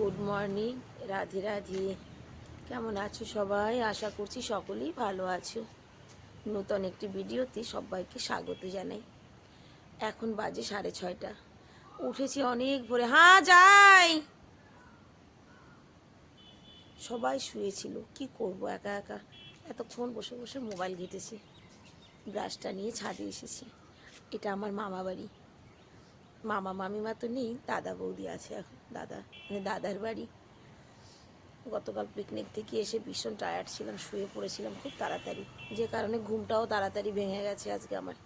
Good morning, Radhe Radhe. কেমন আছো সবাই? আশা করছি সকলেই ভালো আছো। নতুন একটি ভিডিওতে সবাইকে স্বাগত জানাই। এখন বাজে 6:30। উঠেছি অনেক ভোরে। হ্যাঁ যাই। সবাই শুয়েছিল, কি করব একা একা এতক্ষণ বসে বসে মোবাইল ঘেটেছি। ব্রাশটা নিয়ে ছাদে এসেছি। এটা আমার মামা বাড়ি। মামা মামিমা তো নেই, দাদা বৌদি আছে। এখন দাদার বাড়ি। গতকাল পিকনিক থেকে এসে ভীষণ টায়ার্ড ছিলাম, শুয়ে পড়েছিলাম খুব তাড়াতাড়ি, যে কারণে ঘুমটাও তাড়াতাড়ি ভেঙে গেছে আজকে আমার।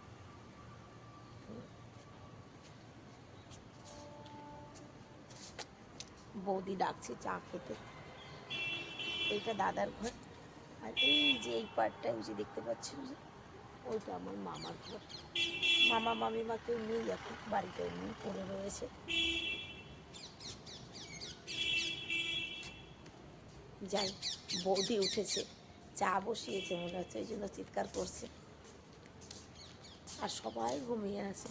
বৌদি ডাকছে চা খেতে। এইটা দাদার ঘর, আর এই যে এই পার্টটা ওই যে দেখতে পাচ্ছেন যে ওইটা আমার মামার ঘর। মামা মামিমা কেউ নেই এখন, বাড়িতে এমনি পড়ে রয়েছে। যাই, বৌদি উঠেছে, চা বসিয়েছে মনে হচ্ছে, ওই জন্য চিৎকার করছে। আর সবাই ঘুমিয়ে আছে।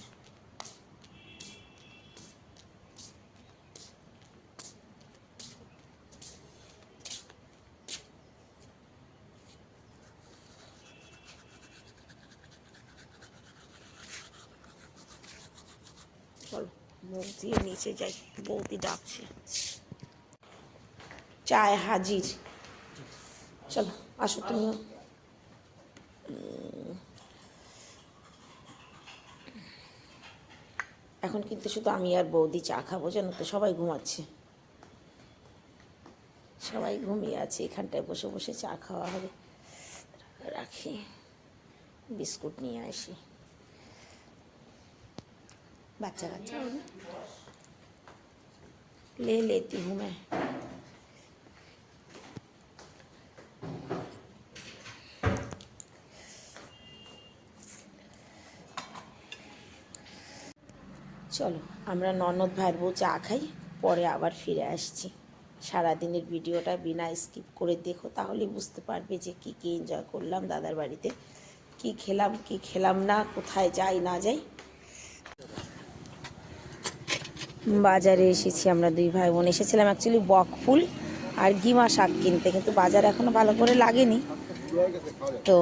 চলো মুখ দিয়ে নিচে যাই, বৌদি ডাকছে। চায় হাজির। চলো আসো তুমিও। এখন কিন্তু শুধু আমি আর বৌদি চা খাবো, জানো তো। সবাই ঘুমাচ্ছে, সবাই ঘুমিয়ে আছে। এখানটায় বসে বসে চা খাওয়া হবে। রাখি, বিস্কুট নিয়ে আসি। বাচ্চা কাচ্চা ले लेती हूँ मैं। চলো আমরা ননদ ভাইয়ের বউ চা খাই, পরে আবার ফিরে আসছি। সারাদিনের ভিডিওটা বিনা স্কিপ করে দেখো, তাহলেই বুঝতে পারবে যে কী কী এনজয় করলাম দাদার বাড়িতে, কি খেলাম না, কোথায় যাই না যাই। বাজারে এসেছি আমরা দুই ভাই বোন। এসেছিলাম অ্যাকচুয়ালি বকফুল আর গিমা শাক কিনতে, কিন্তু বাজার এখনও ভালো করে লাগেনি। তো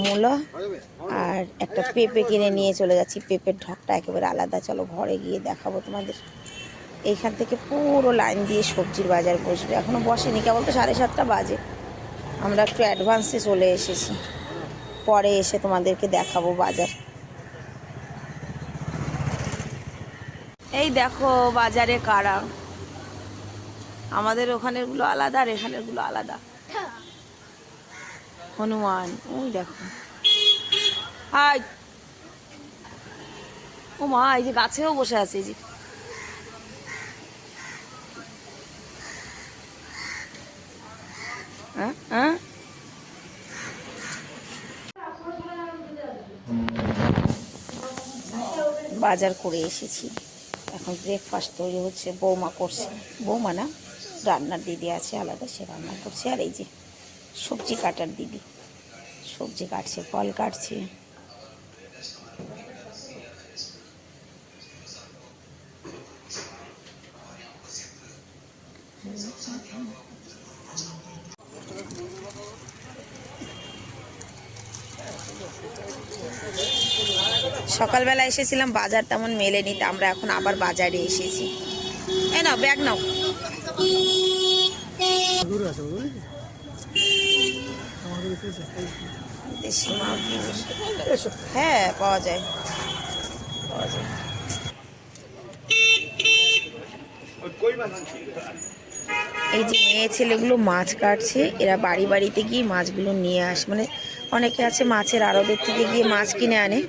মূলা আর একটা পেঁপে কিনে নিয়ে চলে যাচ্ছি। পেঁপের ঢকটা একেবারে আলাদা। চলো ঘরে গিয়ে দেখাবো তোমাদের। এইখান থেকে পুরো লাইন দিয়ে সবজির বাজার বসবে, এখনও বসেনি, কেবল তো 7:30 বাজে। আমরা একটু অ্যাডভান্সে চলে এসেছি, পরে এসে তোমাদেরকে দেখাবো বাজার। এই দেখো বাজারে কারা। আমাদের ওখানেরগুলো আলাদা আর এখানেরগুলো আলাদা। হনুমান, ওই দেখো। হাই, ও মা, এই যে গাছেও বসে আছে। এই যে বাজার করে এসেছি। এখন ব্রেকফাস্ট তৈরি হচ্ছে, বৌমা করছে। বৌমা না, রান্নার দিদি আছে আলাদা, সে রান্না করছে। আর এই যে সবজি কাটার দিদি সবজি কাটছে, ফল কাটছে। সকালবেলা এসেছিলাম, বাজার তেমন মেলেনি, তা আমরা এখন আবার বাজারে এসেছি। এই নাও ব্যাগ নাও। দেশি মাছ, হ্যাঁ পাওয়া যায়। এই যে মেয়ে ছেলেগুলো মাছ কাটছে, এরা বাড়ি বাড়িতে গিয়ে মাছগুলো নিয়ে আসে। মানে অনেকে আছে মাছের আড়তের থেকে গিয়ে মাছ কিনে আনে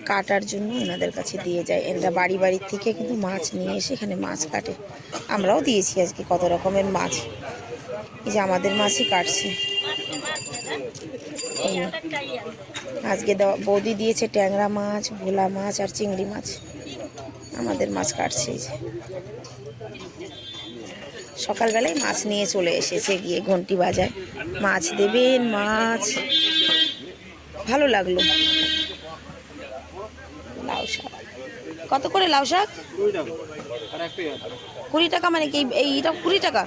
কাটার জন্য, এনাদের কাছে দিয়ে যায়। এরা বাড়ি বাড়ির থেকে কিন্তু মাছ নিয়ে এসে এখানে মাছ কাটে। আমরাও দিয়েছি আজকে কত রকমের মাছ। এই যে আমাদের মাছই কাটছি আজকে। বৌদি দিয়েছে ট্যাংরা মাছ, ভোলা মাছ আর চিংড়ি মাছ। আমাদের মাছ কাটছে। এই যে সকালবেলায় মাছ নিয়ে চলে এসেছে গিয়ে ঘন্টি বাজায়। মাছ দেবেন, মাছ ভালো লাগলো। লাউ শাক, কত করে লাউ শাক? 20 টাকা মানে কি এইটা 20 টাকা?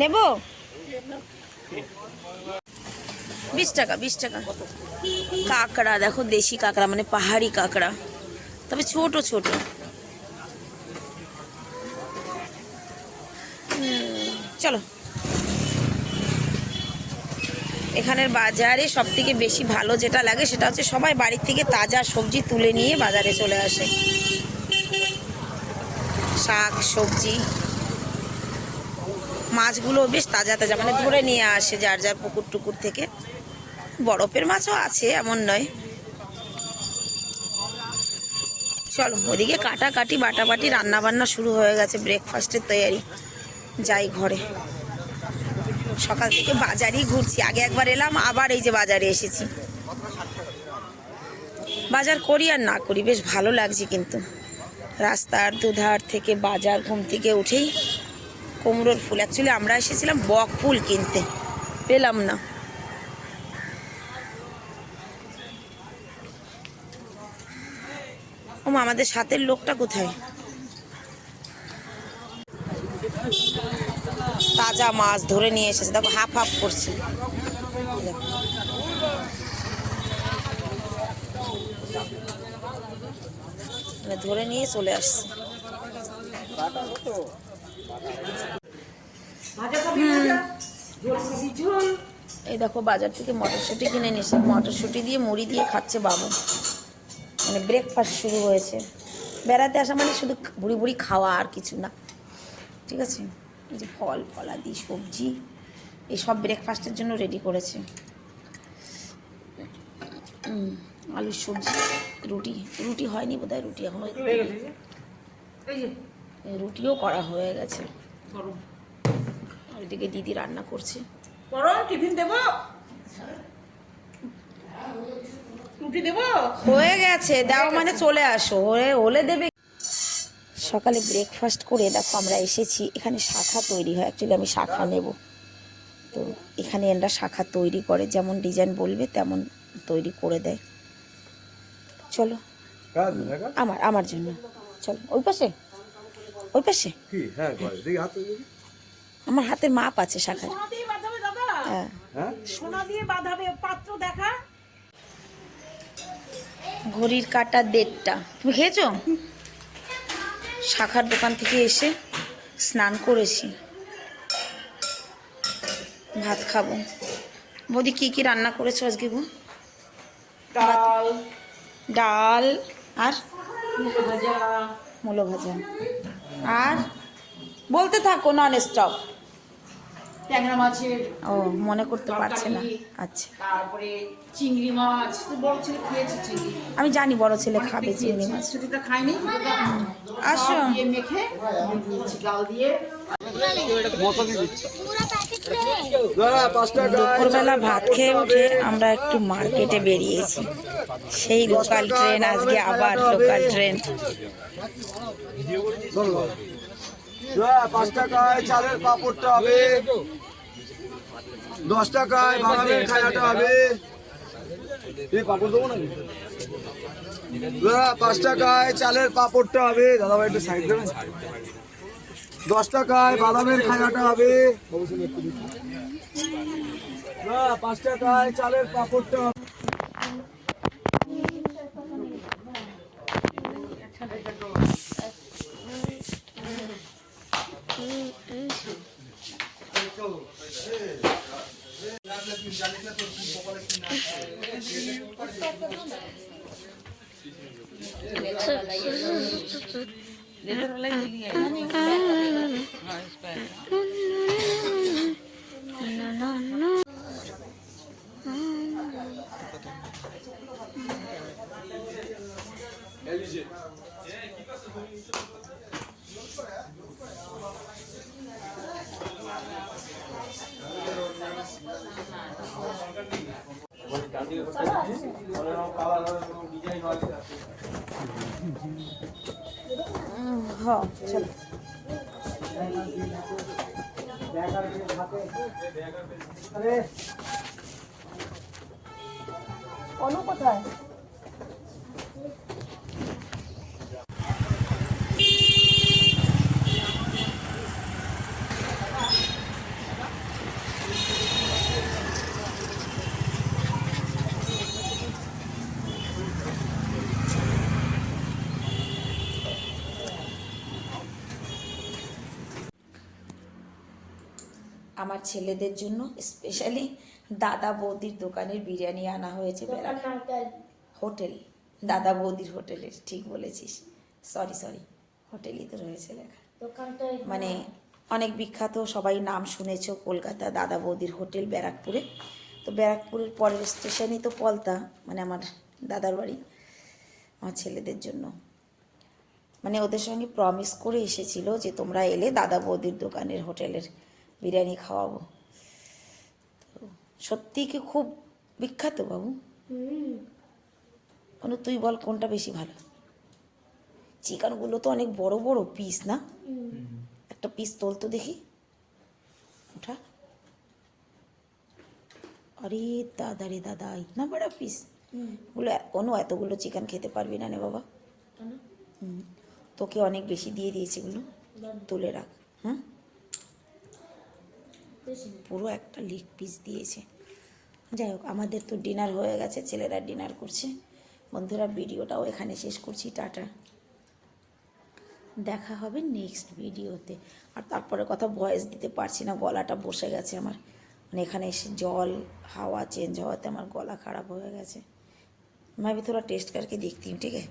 নেব 20 টাকা 20 টাকা। কাঁকড়া দেখো, দেশি কাঁকড়া মানে পাহাড়ি কাঁকড়া, তবে ছোট ছোট। চলো, এখানের বাজারে সব থেকে বেশি ভালো যেটা লাগে সেটা হচ্ছে সবাই বাড়ির থেকে তাজা সবজি তুলে নিয়ে বাজারে চলে আসে। শাক সবজি, মাছগুলো বেশ তাজা তাজা মানে ধরে নিয়ে আসে যার যার পুকুর টুকুর থেকে। বরফের মাছও আছে, এমন নয়। চলো, ওদিকে কাটাকাটি বাটাবাটি রান্না বান্না শুরু হয়ে গেছে, ব্রেকফাস্টের তৈরি। যাই ঘরে, সকাল থেকে বাজারই ঘুরছি। আগে একবার এলাম, আবার এই যে বাজারে এসেছি। বাজার করি আর না করি বেশ ভালো লাগছে, কিন্তু রাস্তার দুধার থেকে বাজার, ঘুম থেকে উঠেই কুমড়োর ফুল। অ্যাকচুয়ালি আমরা এসেছিলাম বক ফুল কিনতে, পেলাম না। ও আমাদের সাথের লোকটা কোথায়? তাজা মাছ ধরে নিয়ে এসেছে, দেখো হাফ হাফ করছে। ধরে নিয়ে চলে আসছে। এই দেখো বাজার থেকে মটরশুঁটি কিনে নিয়েছে, মটরশুঁটি দিয়ে মুড়ি দিয়ে খাচ্ছে বাবু। মানে ব্রেকফাস্ট শুরু হয়েছে। বেড়াতে আসা মানে শুধু বুড়ি বুড়ি খাওয়া, আর কিছু না, ঠিক আছে। এই যে ফল ফলাদি সবজি এইসব ব্রেকফাস্টের জন্য রেডি করেছে। আলুর সবজি, রুটি। রুটি হয়নি বোধহয়, রুটি এখন রুটিও করা হয়ে গেছে। ওইদিকে দিদি রান্না করছে। টিফিন দেবো, রুটি দেবো, হয়ে গেছে, দেওয়া মানে চলে আসো, হলে দেবে। সকালে ব্রেকফাস্ট করে দেখো আমরা এসেছি, এখানে শাখা তৈরি হয়। অ্যাকচুয়ালি আমি শাখা নেব, তো এখানে এরা শাখা তৈরি করে, যেমন ডিজাইন বলবে তেমন তৈরি করে দেয়। চলো, আমার জন্য চলো। ওই পাশে, ওই পাশে আমার হাতের মাপ আছে শাখার। হ্যাঁ, সোনা দিয়ে বাঁধাবে। পাত্র দেখা, ঘড়ির কাঁটা 1:30। তুমি খেয়েছো? শাখার দোকান থেকে এসে স্নান করেছি, ভাত খাবো। বৌদি কি কি রান্না করেছো আজকে গো? ডাল, ডাল আর ভাজা, মূলো ভাজা। আর বলতে থাকো, নন স্টপ। ট্যাংরা মাছের, ও মনে করতে পারছে না। আচ্ছা, তারপরে চিংড়ি মাছ। তো বড় ছেলে খেয়েছে চিংড়ি, আমি জানি বড় ছেলে খাবে চিংড়ি মাছ। ছুটিটা খাইনি। আসো, দিয়ে মেখে ডাল দিয়ে দুপুরবেলা ভাত খেয়ে উঠে আমরা একটু মার্কেটে বেরিয়েছি। সেই লোকাল ট্রেন, আজকে আবার লোকাল ট্রেন। 5 টাকায় চালের পাঁপড়টা হবে, 10 টাকায় বাদামের খায়াটা হবে। পাঁপড় দেবো নাকি? 5 টাকায় চালের পাঁপড়টা হবে, দাদা ভাই একটু সাইড দেবেন। 10 টাকায় বাদামের খায়াটা হবে। 5 টাকায় চালের পাঁপড়টা হবে। হ্যাঁ চলো। অনু কোথায়? আমার ছেলেদের জন্য স্পেশালি দাদা বৌদির দোকানের বিরিয়ানি আনা হয়েছে হোটেল, দাদা বৌদির হোটেলের, ঠিক বলেছিস, সরি হোটেলই তো রয়েছে লেখা। মানে অনেক বিখ্যাত, সবাই নাম শুনেছো, কলকাতা দাদা বৌদির হোটেল ব্যারাকপুরে। তো ব্যারাকপুরের পরের স্টেশনই তো পলতা, মানে আমার দাদার বাড়ি। আমার ছেলেদের জন্য মানে ওদের সঙ্গে প্রমিস করে এসেছিল যে তোমরা এলে দাদা বৌদির দোকানের হোটেলের বিরিয়ানি খাওয়াবো। তো সত্যি কি খুব বিখ্যাত বাবু? অনু তুই বল কোনটা বেশি ভালো? চিকেনগুলো তো অনেক বড় বড় পিস না? একটা পিস তোল তো দেখি, ওঠা। আরে দাদা রে দাদা, ইতনা বড় পিস গুলো! অনু এতগুলো চিকেন খেতে পারবি না রে বাবা। তোকে অনেক বেশি দিয়ে দিয়েছে এগুলো, তুলে রাখ। হুম, পুরো একটা লেগ পিস দিয়েছে। যাই হোক, আমাদের তো ডিনার হয়ে গেছে, ছেলেরা ডিনার করছে। বন্ধুরা, ভিডিওটাও এখানে শেষ করছি, টাটা। দেখা হবে নেক্সট ভিডিওতে। আর তারপরে কথা ভয়েস দিতে পারছি না, গলাটা বসে গেছে আমার, মানে এখানে এসে জল হাওয়া চেঞ্জ হওয়াতে আমার গলা খারাপ হয়ে গেছে। मैं भी थोड़ा टेस्ट करके देखती हूँ, ठीक है।